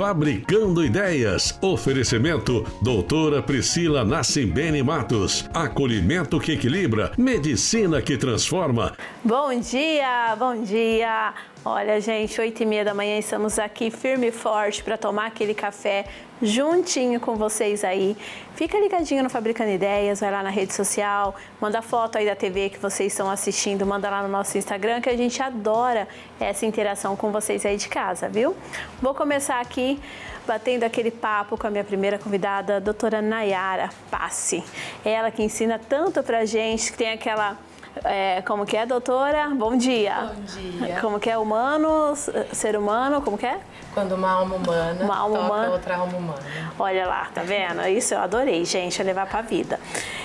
Fabricando Ideias. Oferecimento doutora Priscila Nassimbene Matos. Acolhimento que equilibra. Medicina que transforma. Bom dia, bom dia. Olha, gente, 8h30 da manhã estamos aqui firme e forte para tomar aquele café juntinho com vocês aí. Fica ligadinho no Fabricando Ideias, vai lá na rede social, manda foto aí da TV que vocês estão assistindo, manda lá no nosso Instagram, que a gente adora essa interação com vocês aí de casa, viu? Vou começar aqui batendo aquele papo com a minha primeira convidada, a doutora Nayara Passi. Ela que ensina tanto pra gente, que tem aquela... como que é, doutora? Bom dia. Bom dia. Como que é humano, ser humano, como que é? Quando uma alma humana toca outra alma humana. Olha lá, tá vendo? Isso eu adorei, gente, é levar pra vida.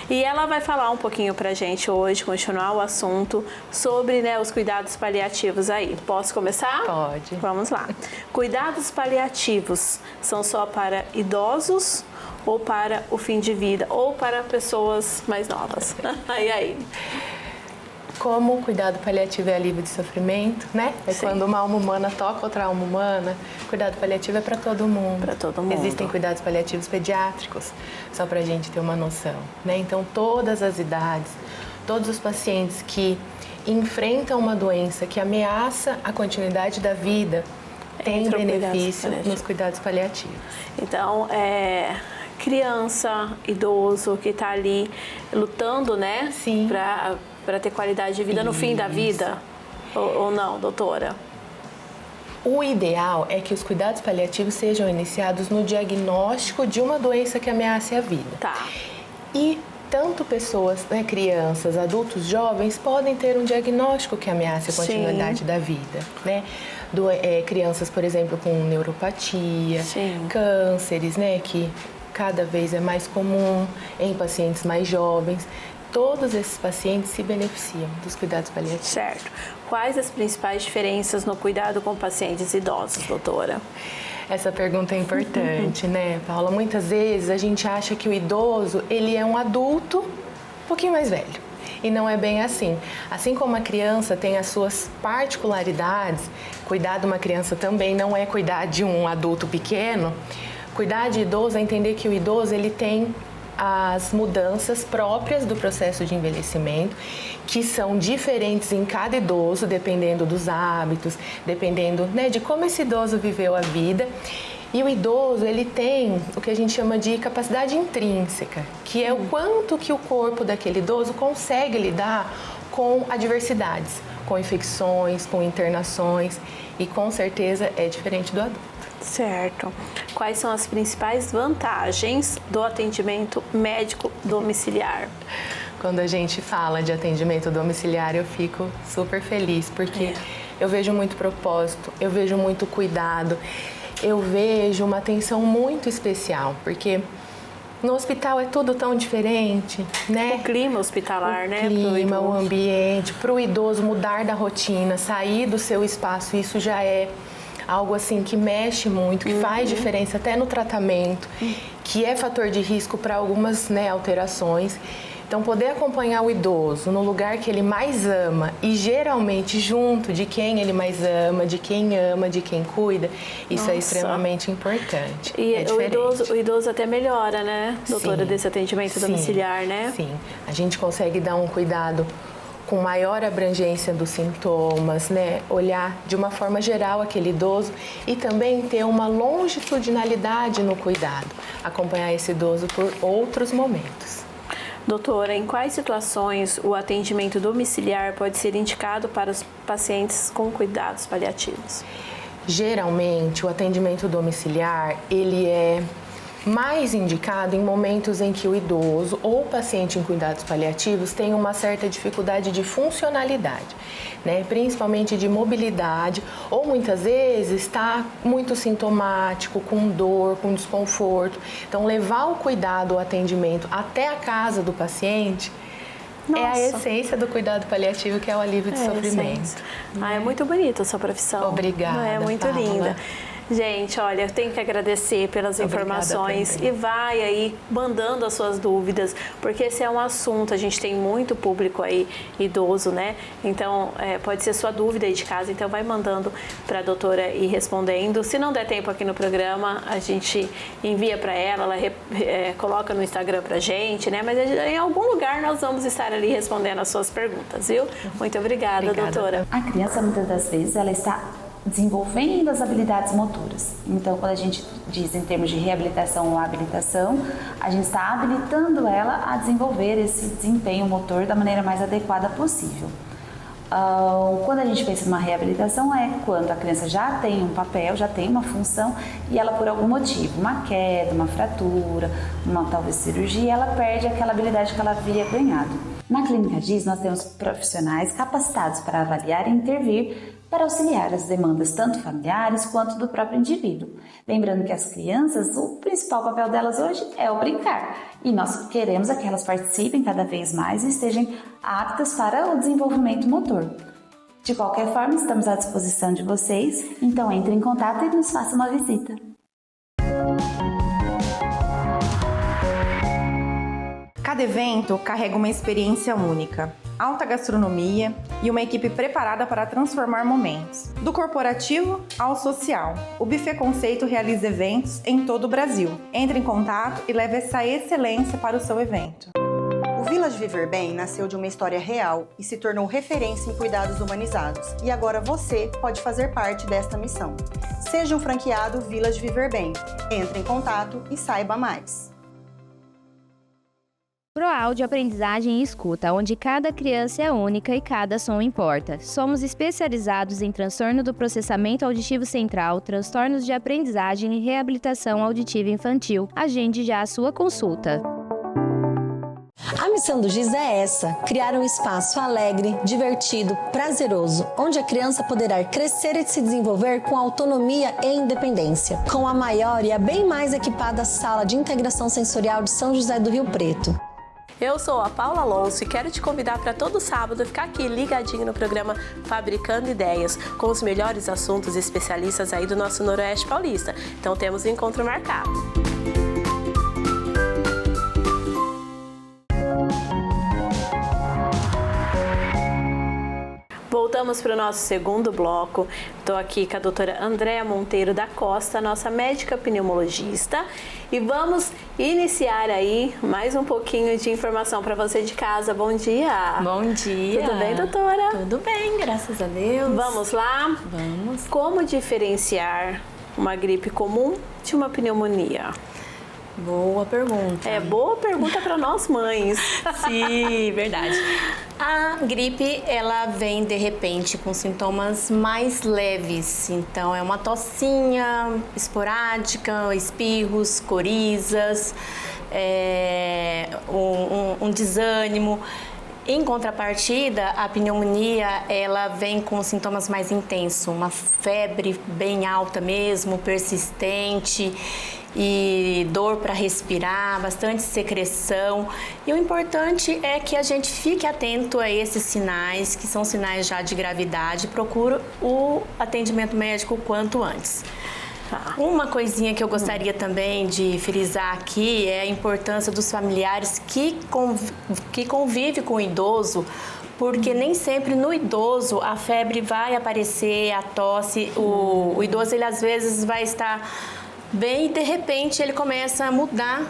E ela vai falar um pouquinho pra gente hoje, continuar o assunto sobre, né, os cuidados paliativos aí. Posso começar? Pode. Vamos lá. Cuidados paliativos são só para idosos ou para o fim de vida, ou para pessoas mais novas? E aí? Como o cuidado paliativo é alívio de sofrimento, né? É Sim. quando uma alma humana toca outra alma humana. Cuidado paliativo é para todo mundo. Para todo mundo. Existem cuidados paliativos pediátricos, só para a gente ter uma noção, né? Então, todas as idades, todos os pacientes que enfrentam uma doença que ameaça a continuidade da vida, têm benefício nos cuidados paliativos. Então, criança, idoso que está ali lutando, né? Sim. Para ter qualidade de vida no fim da vida, ou não, doutora? O ideal é que os cuidados paliativos sejam iniciados no diagnóstico de uma doença que ameace a vida. Tá. E tanto pessoas, né, crianças, adultos, jovens, podem ter um diagnóstico que ameace a continuidade da vida, né? Crianças, por exemplo, com neuropatia, cânceres, né, que cada vez é mais comum em pacientes mais jovens. Todos esses pacientes se beneficiam dos cuidados paliativos. Certo. Quais as principais diferenças no cuidado com pacientes idosos, doutora? Essa pergunta é importante, né, Paula? Muitas vezes a gente acha que o idoso, ele é um adulto um pouquinho mais velho. E não é bem assim. Assim como a criança tem as suas particularidades, cuidar de uma criança também não é cuidar de um adulto pequeno. Cuidar de idoso é entender que o idoso, ele tem as mudanças próprias do processo de envelhecimento, que são diferentes em cada idoso, dependendo dos hábitos, dependendo, né, de como esse idoso viveu a vida. E o idoso, ele tem o que a gente chama de capacidade intrínseca, que é o quanto que o corpo daquele idoso consegue lidar com adversidades, com infecções, com internações, e com certeza é diferente do adulto. Certo. Quais são as principais vantagens do atendimento médico domiciliar? Quando a gente fala de atendimento domiciliar, eu fico super feliz, porque eu vejo muito propósito, eu vejo muito cuidado, eu vejo uma atenção muito especial, porque no hospital é tudo tão diferente, né? O clima hospitalar, né? O clima, o ambiente, para o idoso mudar da rotina, sair do seu espaço, isso já é algo assim que mexe muito, que faz diferença até no tratamento, que é fator de risco para algumas, né, alterações. Então, poder acompanhar o idoso no lugar que ele mais ama e geralmente junto de quem ele mais ama, de quem cuida, isso é extremamente importante. E o idoso até melhora, né, doutora, desse atendimento domiciliar, né? Sim, a gente consegue dar um cuidado com maior abrangência dos sintomas, né? Olhar de uma forma geral aquele idoso e também ter uma longitudinalidade no cuidado, acompanhar esse idoso por outros momentos. Doutora, em quais situações o atendimento domiciliar pode ser indicado para os pacientes com cuidados paliativos? Geralmente, o atendimento domiciliar, ele é mais indicado em momentos em que o idoso ou o paciente em cuidados paliativos tem uma certa dificuldade de funcionalidade, né? Principalmente de mobilidade, ou muitas vezes está muito sintomático, com dor, com desconforto. Então, levar o cuidado, o atendimento até a casa do paciente é a essência do cuidado paliativo, que é o alívio de sofrimento. É muito bonita a sua profissão. Obrigada, É muito Paula. linda. Gente, olha, eu tenho que agradecer pelas informações e vai aí mandando as suas dúvidas, porque esse é um assunto, a gente tem muito público aí idoso, né? Então, pode ser sua dúvida aí de casa, então vai mandando para a doutora ir respondendo. Se não der tempo aqui no programa, a gente envia para ela coloca no Instagram pra gente, né? Mas em algum lugar nós vamos estar ali respondendo as suas perguntas, viu? Muito obrigada, doutora. A criança, muitas das vezes, ela está desenvolvendo as habilidades motoras. Então, quando a gente diz em termos de reabilitação ou habilitação, a gente está habilitando ela a desenvolver esse desempenho motor da maneira mais adequada possível. Quando a gente pensa numa reabilitação é quando a criança já tem um papel, já tem uma função e ela por algum motivo, uma queda, uma fratura, uma talvez cirurgia, ela perde aquela habilidade que ela havia ganhado. Na Clínica GIS nós temos profissionais capacitados para avaliar e intervir para auxiliar as demandas tanto familiares quanto do próprio indivíduo. Lembrando que as crianças, o principal papel delas hoje é o brincar. E nós queremos que elas participem cada vez mais e estejam aptas para o desenvolvimento motor. De qualquer forma, estamos à disposição de vocês, então entre em contato e nos faça uma visita. Cada evento carrega uma experiência única, alta gastronomia e uma equipe preparada para transformar momentos. Do corporativo ao social, o Buffet Conceito realiza eventos em todo o Brasil. Entre em contato e leve essa excelência para o seu evento. O Village Viver Bem nasceu de uma história real e se tornou referência em cuidados humanizados. E agora você pode fazer parte desta missão. Seja um franqueado Village Viver Bem. Entre em contato e saiba mais. ProAudio Aprendizagem e Escuta, onde cada criança é única e cada som importa. Somos especializados em transtorno do processamento auditivo central, transtornos de aprendizagem e reabilitação auditiva infantil. Agende já a sua consulta. A missão do GIS é essa: criar um espaço alegre, divertido, prazeroso, onde a criança poderá crescer e se desenvolver com autonomia e independência. Com a maior e a bem mais equipada sala de integração sensorial de São José do Rio Preto. Eu sou a Paula Alonso e quero te convidar para todo sábado ficar aqui ligadinho no programa Fabricando Ideias, com os melhores assuntos e especialistas aí do nosso Noroeste Paulista. Então temos um encontro marcado. Voltamos para o nosso segundo bloco. Estou aqui com a doutora Andréa Monteiro da Costa, nossa médica pneumologista, e vamos iniciar aí mais um pouquinho de informação para você de casa. Bom dia! Bom dia! Tudo bem, doutora? Tudo bem, graças a Deus. Vamos lá? Vamos. Como diferenciar uma gripe comum de uma pneumonia? Boa pergunta. É, boa pergunta para nós mães. Sim, verdade. A gripe, ela vem de repente com sintomas mais leves. Então, é uma tossinha esporádica, espirros, corizas, um desânimo. Em contrapartida, a pneumonia, ela vem com sintomas mais intensos, uma febre bem alta mesmo, persistente, e dor para respirar, bastante secreção. E o importante é que a gente fique atento a esses sinais, que são sinais já de gravidade, e procure o atendimento médico o quanto antes. Uma coisinha que eu gostaria também de frisar aqui é a importância dos familiares que convivem com o idoso, porque nem sempre no idoso a febre vai aparecer, a tosse. O idoso, ele às vezes vai estar bem e de repente ele começa a mudar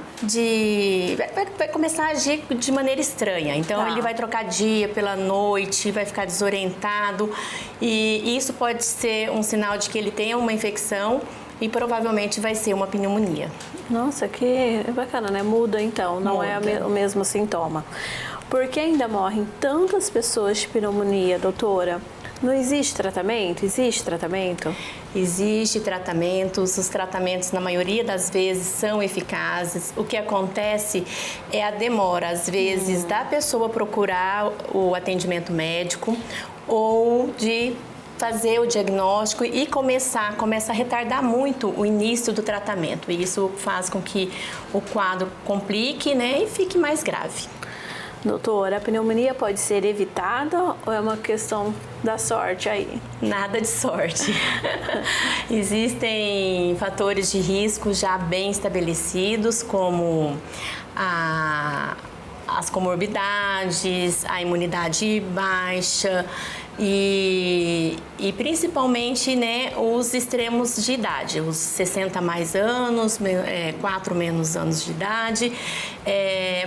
vai começar a agir de maneira estranha. Então ele vai trocar dia pela noite, vai ficar desorientado, e isso pode ser um sinal de que ele tem uma infecção e provavelmente vai ser uma pneumonia. Nossa, que bacana, né? Muda então, não é o mesmo sintoma. Por que ainda morrem tantas pessoas de pneumonia, doutora? Não existe tratamento? Existe tratamento? Existe tratamentos, os tratamentos na maioria das vezes são eficazes. O que acontece é a demora, às vezes, da pessoa procurar o atendimento médico ou de fazer o diagnóstico e começa a retardar muito o início do tratamento. E isso faz com que o quadro complique, né, e fique mais grave. Doutora, a pneumonia pode ser evitada ou é uma questão da sorte aí? Nada de sorte. Existem fatores de risco já bem estabelecidos, como as comorbidades, a imunidade baixa e principalmente, né, os extremos de idade, os 60 mais anos, 4 menos anos de idade.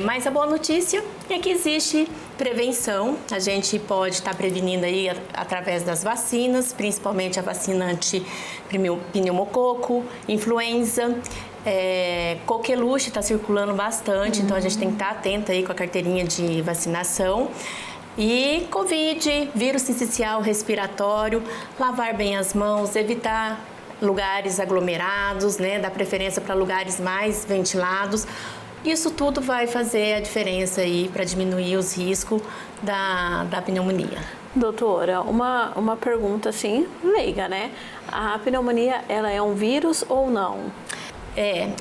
Mas a boa notícia é que existe prevenção. A gente pode estar prevenindo aí através das vacinas, principalmente a vacina anti-pneumococo, influenza. Coqueluche está circulando bastante, então a gente tem que estar atento aí com a carteirinha de vacinação. E Covid, vírus sincicial respiratório, lavar bem as mãos, evitar lugares aglomerados, né? Dar preferência para lugares mais ventilados. Isso tudo vai fazer a diferença aí para diminuir os riscos da pneumonia. Doutora, uma pergunta assim, leiga, né? A pneumonia, ela é um vírus ou não?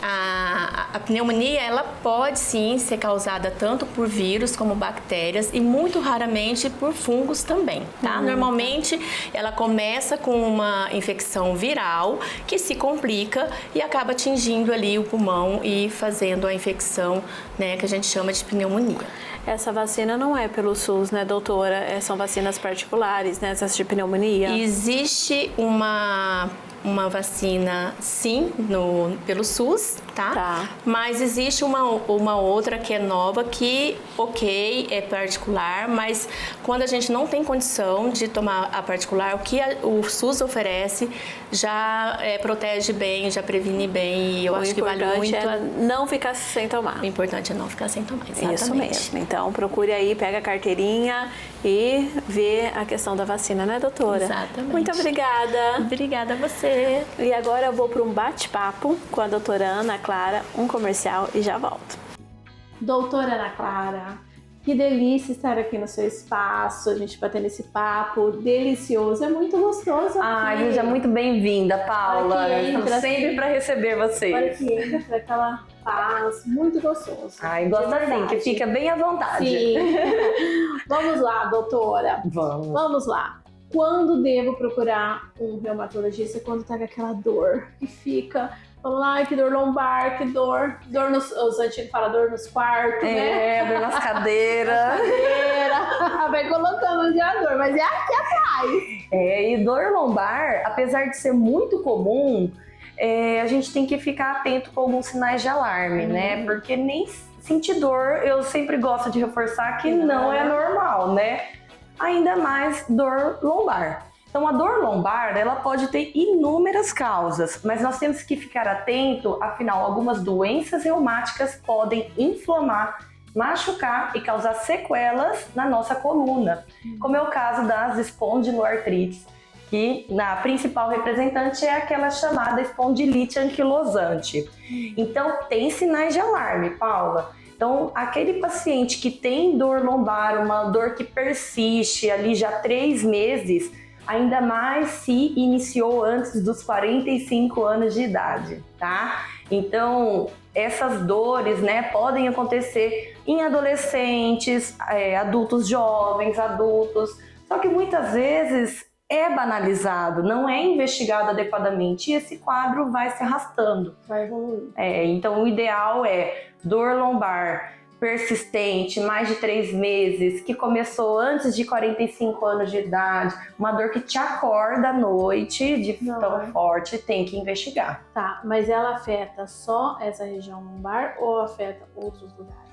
A pneumonia, ela pode sim ser causada tanto por vírus como bactérias e muito raramente por fungos também, tá? Normalmente ela começa com uma infecção viral que se complica e acaba atingindo ali o pulmão e fazendo a infecção, né, que a gente chama de pneumonia. Essa vacina não é pelo SUS, né, doutora? São vacinas particulares, né, essas de pneumonia? Existe uma vacina, sim, pelo SUS, tá? Mas existe uma outra que é nova, que, é particular, mas quando a gente não tem condição de tomar a particular, o que o SUS oferece já protege bem, já previne bem, e eu acho que vale muito. O importante é não ficar sem tomar. O importante é não ficar sem tomar, exatamente. Isso mesmo. Então, procure aí, pega a carteirinha e vê a questão da vacina, né, doutora? Exatamente. Muito obrigada. Obrigada a você. E agora eu vou para um bate-papo com a doutora Ana Clara, um comercial, e já volto. Doutora Ana Clara, que delícia estar aqui no seu espaço, a gente batendo esse papo delicioso, é muito gostoso aqui. Seja muito bem-vinda, Paula. Estamos sempre para receber você. Olha que entra aquela paz, muito gostoso. Gosto assim, que fica bem à vontade. Sim. Vamos lá, doutora. Vamos lá. Quando devo procurar um reumatologista? Quando tá com aquela dor que fica falando, ai, que dor lombar, que dor os antigos falam dor nos quartos, né? Dor nas cadeiras. Vai colocando onde é a dor, mas é aqui atrás. E dor lombar, apesar de ser muito comum, a gente tem que ficar atento com alguns sinais de alarme, né? Porque nem sentir dor, eu sempre gosto de reforçar que não é normal, né? Ainda mais dor lombar. Então, a dor lombar, ela pode ter inúmeras causas, mas nós temos que ficar atento, afinal, algumas doenças reumáticas podem inflamar, machucar e causar sequelas na nossa coluna, como é o caso das espondiloartrites, que na principal representante é aquela chamada espondilite anquilosante. Então, tem sinais de alarme, Paula. Então, aquele paciente que tem dor lombar, uma dor que persiste ali já 3 meses, ainda mais se iniciou antes dos 45 anos de idade, tá? Então, essas dores, né, podem acontecer em adolescentes, adultos jovens, adultos, só que muitas vezes é banalizado, não é investigado adequadamente e esse quadro vai se arrastando. Vai evoluir. Então, o ideal é dor lombar persistente, mais de 3 meses, que começou antes de 45 anos de idade, uma dor que te acorda à noite de tão forte, tem que investigar. Tá, mas ela afeta só essa região lombar ou afeta outros lugares?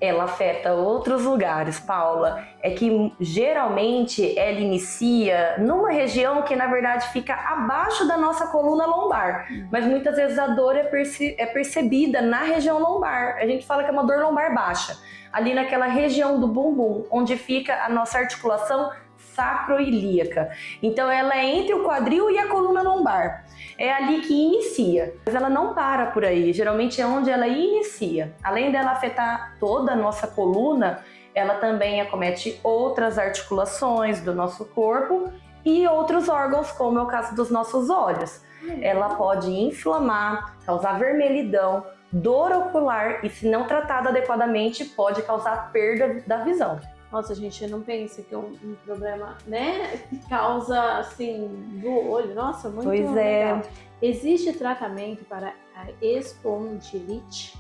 Ela afeta outros lugares, Paula. É que geralmente ela inicia numa região que na verdade fica abaixo da nossa coluna lombar, mas muitas vezes a dor é percebida na região lombar. A gente fala que é uma dor lombar baixa, ali naquela região do bumbum, onde fica a nossa articulação sacroilíaca. Então ela é entre o quadril e a coluna lombar. É ali que inicia, mas ela não para por aí, geralmente é onde ela inicia. Além dela afetar toda a nossa coluna, ela também acomete outras articulações do nosso corpo e outros órgãos, como é o caso dos nossos olhos. Ela pode inflamar, causar vermelhidão, dor ocular e, se não tratada adequadamente, pode causar perda da visão. Nossa, gente, não pensa que é um problema, né, que causa, assim, do olho. Nossa, muito legal. Existe tratamento para a espondilite?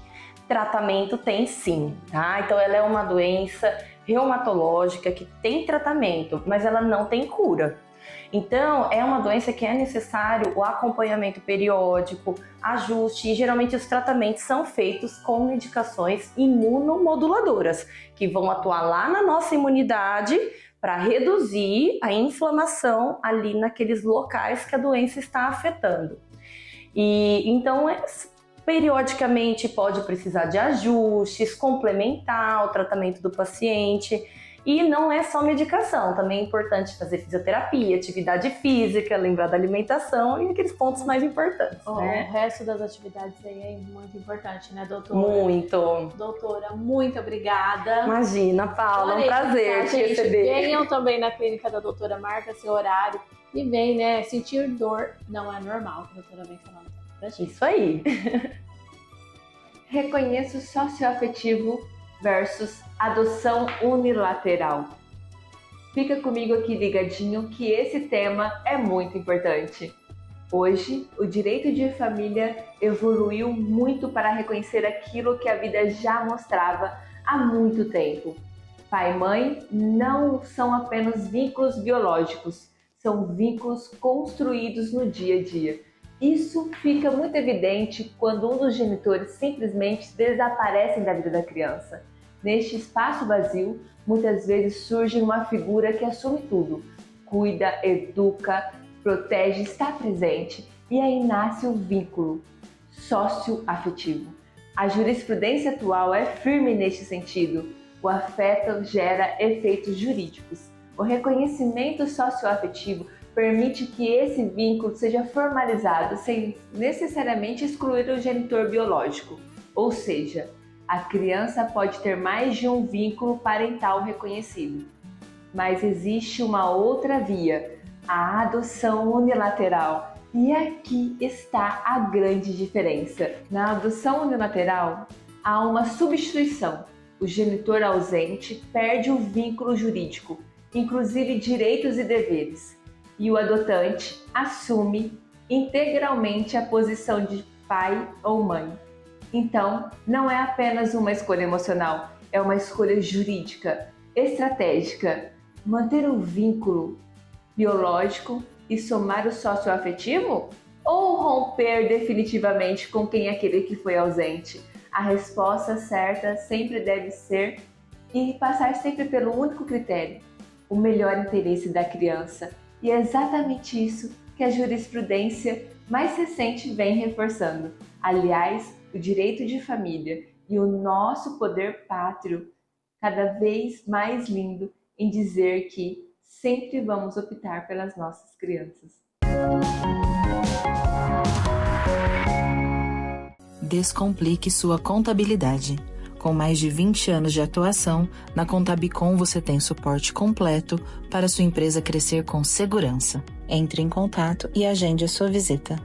Tratamento tem sim, tá? Então ela é uma doença reumatológica que tem tratamento, mas ela não tem cura. Então, é uma doença que é necessário o acompanhamento periódico, ajuste, e geralmente os tratamentos são feitos com medicações imunomoduladoras, que vão atuar lá na nossa imunidade para reduzir a inflamação ali naqueles locais que a doença está afetando. E então, periodicamente pode precisar de ajustes, complementar o tratamento do paciente. E não é só medicação, também é importante fazer fisioterapia, atividade física, lembrar da alimentação e aqueles pontos mais importantes, né? O resto das atividades aí é muito importante, né, doutora? Muito. Doutora, muito obrigada. Imagina, Paula, é um prazer te receber. Venham também na clínica da doutora, marca seu horário e vem, né, sentir dor não é normal, que a doutora vem falando pra gente. Isso aí. Reconheço socioafetivo versus adoção unilateral. Fica comigo aqui ligadinho que esse tema é muito importante. Hoje, o direito de família evoluiu muito para reconhecer aquilo que a vida já mostrava há muito tempo. Pai e mãe não são apenas vínculos biológicos, são vínculos construídos no dia a dia. Isso fica muito evidente quando um dos genitores simplesmente desaparece da vida da criança. Neste espaço vazio, muitas vezes surge uma figura que assume tudo, cuida, educa, protege, está presente, e aí nasce o vínculo socioafetivo. A jurisprudência atual é firme neste sentido. O afeto gera efeitos jurídicos. O reconhecimento socioafetivo permite que esse vínculo seja formalizado sem necessariamente excluir o genitor biológico, ou seja, a criança pode ter mais de um vínculo parental reconhecido. Mas existe uma outra via, a adoção unilateral. E aqui está a grande diferença. Na adoção unilateral, há uma substituição. O genitor ausente perde o vínculo jurídico, inclusive direitos e deveres. E o adotante assume integralmente a posição de pai ou mãe. Então, não é apenas uma escolha emocional, é uma escolha jurídica, estratégica. Manter o vínculo biológico e somar o socioafetivo? Ou romper definitivamente com quem é aquele que foi ausente? A resposta certa sempre deve ser e passar sempre pelo único critério, o melhor interesse da criança. E é exatamente isso que a jurisprudência mais recente vem reforçando. Aliás, o direito de família e o nosso poder pátrio cada vez mais lindo em dizer que sempre vamos optar pelas nossas crianças. Descomplique sua contabilidade. Com mais de 20 anos de atuação, na Contabicon você tem suporte completo para sua empresa crescer com segurança. Entre em contato e agende a sua visita.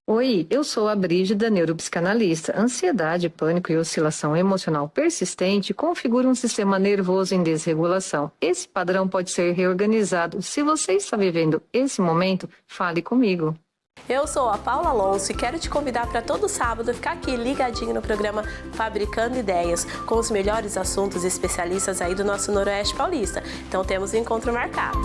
Oi, eu sou a Brígida, neuropsicanalista. Ansiedade, pânico e oscilação emocional persistente configuram um sistema nervoso em desregulação. Esse padrão pode ser reorganizado. Se você está vivendo esse momento, fale comigo. Eu sou a Paula Alonso e quero te convidar para todo sábado ficar aqui ligadinho no programa Fabricando Ideias, com os melhores assuntos e especialistas aí do nosso Noroeste Paulista. Então temos um encontro marcado.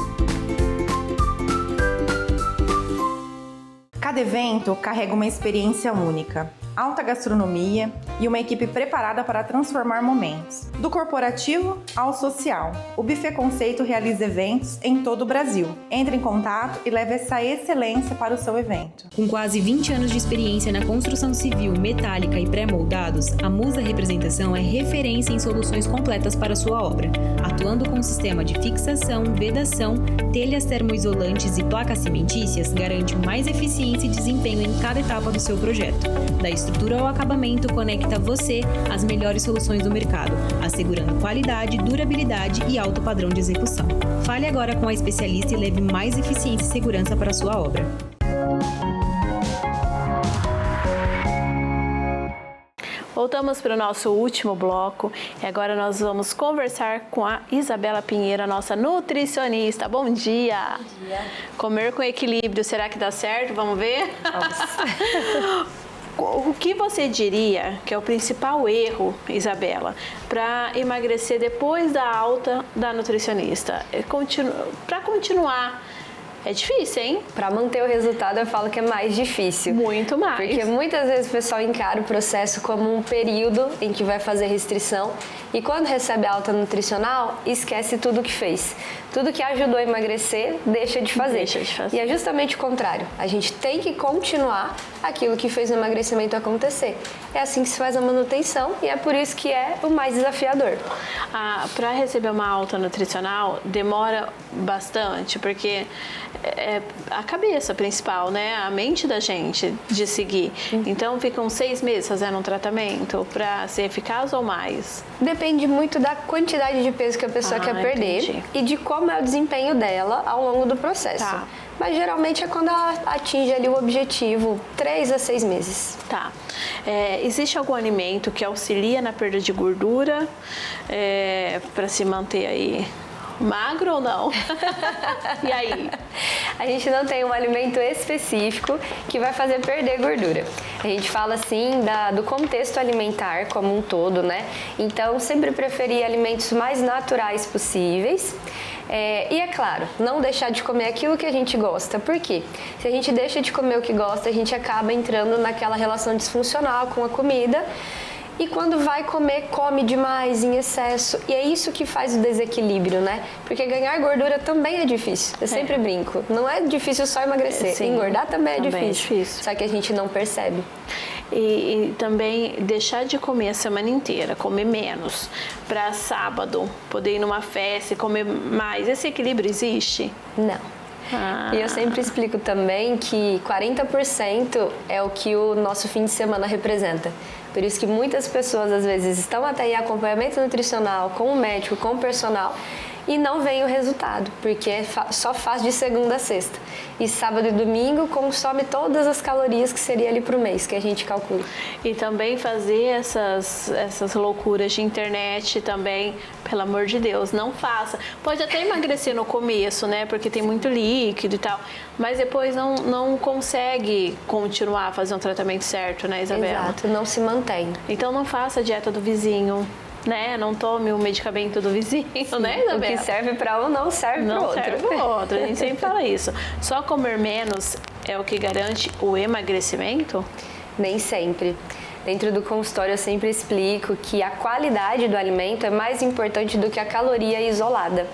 Cada evento carrega uma experiência única, alta gastronomia e uma equipe preparada para transformar momentos. Do corporativo ao social, o Buffet Conceito realiza eventos em todo o Brasil. Entre em contato e leve essa excelência para o seu evento. Com quase 20 anos de experiência na construção civil, metálica e pré-moldados, a Musa Representação é referência em soluções completas para sua obra, atuando com um sistema de fixação, vedação, telhas termoisolantes e placas cimentícias, garante mais eficiência e desempenho em cada etapa do seu projeto. Da estrutura ao acabamento, conecta você às melhores soluções do mercado, assegurando qualidade, durabilidade e alto padrão de execução. Fale agora com a especialista e leve mais eficiência e segurança para a sua obra. Voltamos para o nosso último bloco e agora nós vamos conversar com a Isabela Pinheiro, a nossa nutricionista. Bom dia! Bom dia! Comer com equilíbrio, será que dá certo? Vamos ver? Vamos! O que você diria que é o principal erro, Isabela, para emagrecer depois da alta da nutricionista? Para continuar, é difícil, hein? Para manter o resultado, eu falo que é mais difícil. Muito mais. Porque muitas vezes o pessoal encara o processo como um período em que vai fazer restrição e quando recebe a alta nutricional, esquece tudo que fez. Tudo que ajudou a emagrecer, deixa de fazer. E é justamente o contrário. A gente tem que continuar aquilo que fez o emagrecimento acontecer. É assim que se faz a manutenção e é por isso que é o mais desafiador. Para receber uma alta nutricional, demora bastante, porque é a cabeça principal, né? A mente da gente de seguir. Então, ficam 6 meses fazendo um tratamento para ser eficaz ou mais? Depende muito da quantidade de peso que a pessoa quer perder e de como é o desempenho dela ao longo do processo. Tá. Mas geralmente é quando ela atinge ali o objetivo, 3 a 6 meses. Tá. Existe algum alimento que auxilia na perda de gordura para se manter aí magro ou não? E aí? A gente não tem um alimento específico que vai fazer perder gordura. A gente fala assim do contexto alimentar como um todo, né? Então, sempre preferir alimentos mais naturais possíveis. E é claro, não deixar de comer aquilo que a gente gosta. Por quê? Se a gente deixa de comer o que gosta, a gente acaba entrando naquela relação disfuncional com a comida. E quando vai comer, come demais, em excesso. E é isso que faz o desequilíbrio, né? Porque ganhar gordura também é difícil. Eu sempre brinco. Não é difícil só emagrecer. Sim, engordar também é também difícil. É difícil. Só que a gente não percebe. E também deixar de comer a semana inteira, comer menos. Para sábado, poder ir numa festa e comer mais. Esse equilíbrio existe? Não. E eu sempre explico também que 40% é o que o nosso fim de semana representa. Por isso que muitas pessoas, às vezes, estão até em acompanhamento nutricional, com o médico, com o personal, e não vem o resultado, porque só faz de segunda a sexta. E sábado e domingo consome todas as calorias que seria ali para o mês, que a gente calcula. E também fazer essas loucuras de internet também, pelo amor de Deus, não faça. Pode até emagrecer no começo, né, porque tem muito líquido e tal, mas depois não consegue continuar a fazer um tratamento certo, né, Isabela? Exato, não se mantém. Então não faça a dieta do vizinho. Né? Não tome o medicamento do vizinho, né, Isabela? O que serve para um não serve para o outro. Não serve para o outro, a gente sempre fala isso. Só comer menos é o que garante o emagrecimento? Nem sempre. Dentro do consultório eu sempre explico que a qualidade do alimento é mais importante do que a caloria isolada.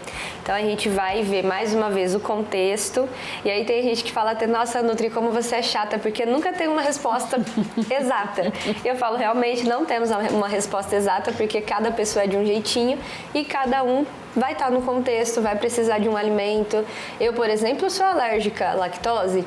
Então a gente vai ver mais uma vez o contexto e aí tem gente que fala até, nossa, Nutri, como você é chata, porque nunca tem uma resposta exata. Eu falo, realmente não temos uma resposta exata porque cada pessoa é de um jeitinho e cada um vai estar no contexto, vai precisar de um alimento. Eu, por exemplo, sou alérgica à lactose,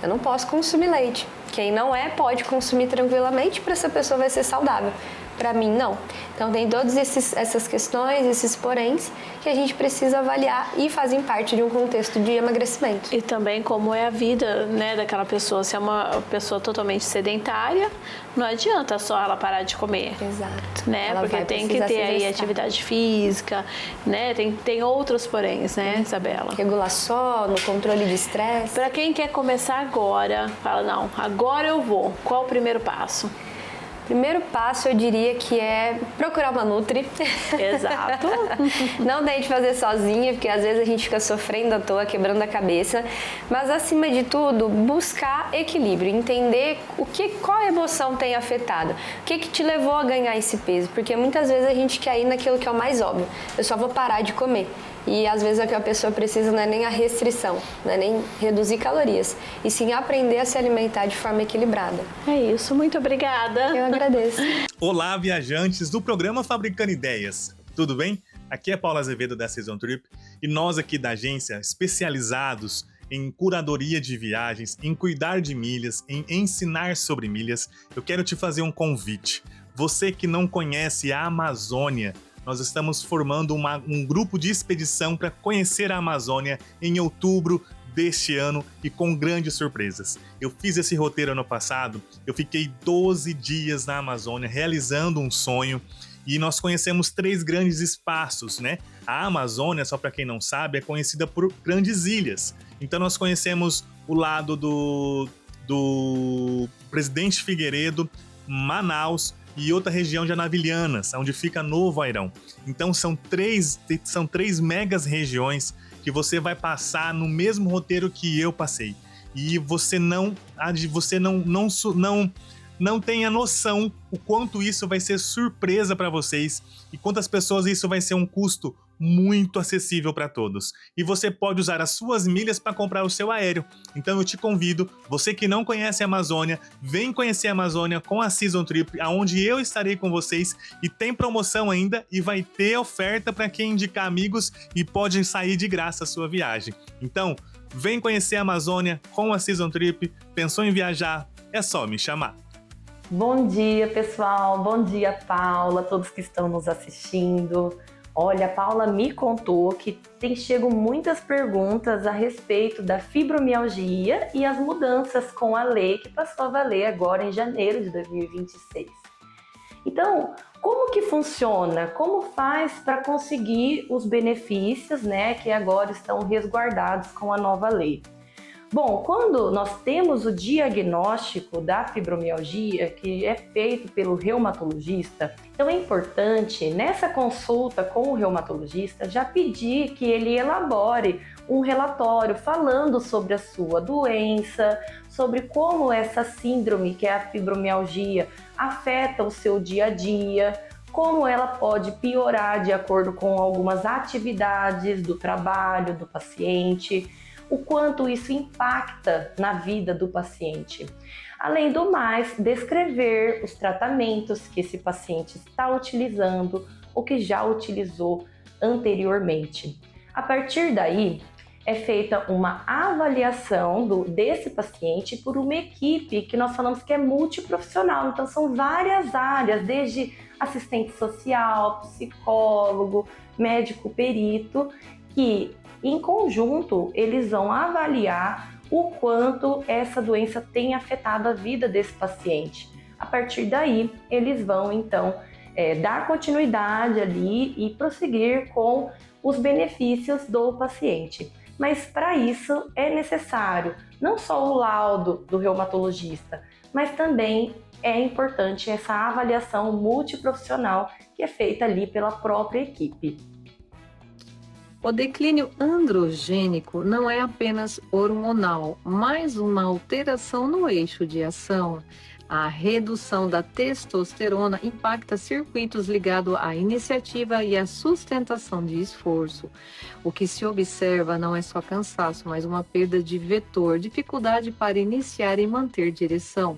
eu não posso consumir leite. Quem não é, pode consumir tranquilamente, para essa pessoa vai ser saudável. Para mim, não. Então, tem todas essas questões, esses poréns, que a gente precisa avaliar e fazem parte de um contexto de emagrecimento. E também como é a vida, né, daquela pessoa. Se é uma pessoa totalmente sedentária, não adianta só ela parar de comer. Exato. Né? Porque tem que ter aí atividade física, né? Tem outros poréns, né, Isabela? Regular sono, controle de estresse. Para quem quer começar agora, fala, não, agora eu vou. Qual o primeiro passo? Primeiro passo, eu diria que é procurar uma Nutri. Exato. Não tente fazer sozinha, porque às vezes a gente fica sofrendo à toa, quebrando a cabeça. Mas, acima de tudo, buscar equilíbrio, entender qual emoção tem afetado. O que te levou a ganhar esse peso? Porque muitas vezes a gente quer ir naquilo que é o mais óbvio. Eu só vou parar de comer. E às vezes o que a pessoa precisa não é nem a restrição, não é nem reduzir calorias, e sim aprender a se alimentar de forma equilibrada. É isso, muito obrigada. Eu agradeço. Olá, viajantes do programa Fabricando Ideias. Tudo bem? Aqui é Paula Azevedo da Season Trip e nós aqui da agência, especializados em curadoria de viagens, em cuidar de milhas, em ensinar sobre milhas, eu quero te fazer um convite. Você que não conhece a Amazônia, nós estamos formando um grupo de expedição para conhecer a Amazônia em outubro deste ano e com grandes surpresas. Eu fiz esse roteiro ano passado, eu fiquei 12 dias na Amazônia realizando um sonho e nós conhecemos 3 grandes espaços, né? A Amazônia, só para quem não sabe, é conhecida por grandes ilhas. Então nós conhecemos o lado do Presidente Figueiredo, Manaus e outra região de Anavilhanas, onde fica Novo Airão. Então são três megas regiões que você vai passar no mesmo roteiro que eu passei. E você não tem a noção o quanto isso vai ser surpresa para vocês e quantas pessoas isso vai ser um custo muito acessível para todos. E você pode usar as suas milhas para comprar o seu aéreo. Então eu te convido, você que não conhece a Amazônia, vem conhecer a Amazônia com a Season Trip, aonde eu estarei com vocês e tem promoção ainda e vai ter oferta para quem indicar amigos e pode sair de graça a sua viagem. Então, vem conhecer a Amazônia com a Season Trip. Pensou em viajar? É só me chamar. Bom dia, pessoal. Bom dia, Paula, todos que estão nos assistindo. Olha, a Paula me contou que tem chego muitas perguntas a respeito da fibromialgia e as mudanças com a lei que passou a valer agora em janeiro de 2026. Então, como que funciona? Como faz para conseguir os benefícios, né, que agora estão resguardados com a nova lei? Bom, quando nós temos o diagnóstico da fibromialgia, que é feito pelo reumatologista, então é importante, nessa consulta com o reumatologista, já pedir que ele elabore um relatório falando sobre a sua doença, sobre como essa síndrome, que é a fibromialgia, afeta o seu dia a dia, como ela pode piorar de acordo com algumas atividades do trabalho do paciente, o quanto isso impacta na vida do paciente. Além do mais, descrever os tratamentos que esse paciente está utilizando ou que já utilizou anteriormente. A partir daí, é feita uma avaliação desse paciente por uma equipe que nós falamos que é multiprofissional. Então, são várias áreas, desde assistente social, psicólogo, médico perito, que em conjunto, eles vão avaliar o quanto essa doença tem afetado a vida desse paciente. A partir daí, eles vão, então, dar continuidade ali e prosseguir com os benefícios do paciente. Mas, para isso, é necessário não só o laudo do reumatologista, mas também é importante essa avaliação multiprofissional que é feita ali pela própria equipe. O declínio androgênico não é apenas hormonal, mas uma alteração no eixo de ação. A redução da testosterona impacta circuitos ligados à iniciativa e à sustentação de esforço. O que se observa não é só cansaço, mas uma perda de vetor, dificuldade para iniciar e manter direção.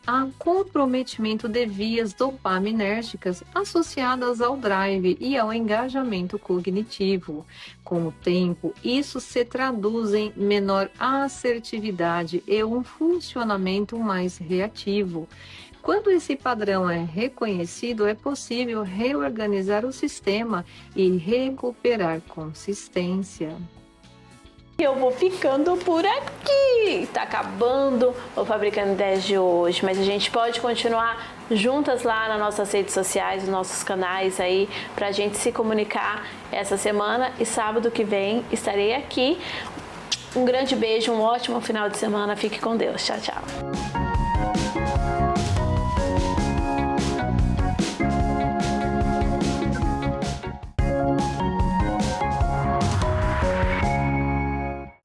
Há comprometimento de vias dopaminérgicas associadas ao drive e ao engajamento cognitivo. Com o tempo, isso se traduz em menor assertividade e um funcionamento mais reativo. Quando esse padrão é reconhecido, é possível reorganizar o sistema e recuperar consistência. Eu vou ficando por aqui. Tá acabando o Fabricando Ideias de hoje, mas a gente pode continuar juntas lá nas nossas redes sociais, nos nossos canais aí, pra gente se comunicar essa semana. E sábado que vem estarei aqui. Um grande beijo, um ótimo final de semana. Fique com Deus. Tchau, tchau.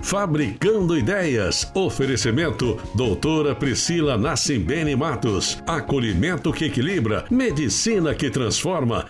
Fabricando Ideias. Oferecimento doutora Priscila Nassimbene Matos. Acolhimento que equilibra. Medicina que transforma.